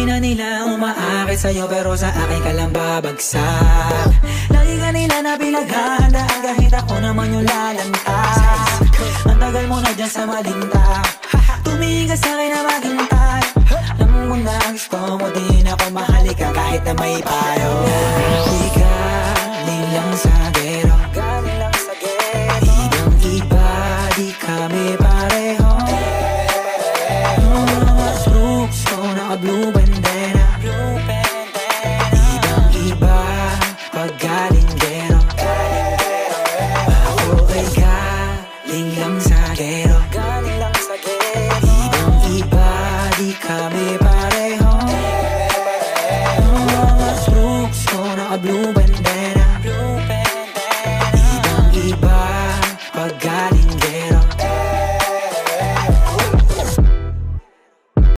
Dami na nila umaakit sa'yo pero sa akin ka lang babagsak. Lagi ka nila na pinaghahandaan kahit ako naman yung lalanta. Ang tagal mo na dyan sa malinta, tumingin ka sa'kin na maghintay. Alam mo na gusto mo din ako mahalika kahit na may payo. Di galing lang sa gero, ibang iba, di kami pareho. Gusto naka-blue bandera, ibang iba pag galing gero. Ako ay galing lang sa gero, ibang iba, di kami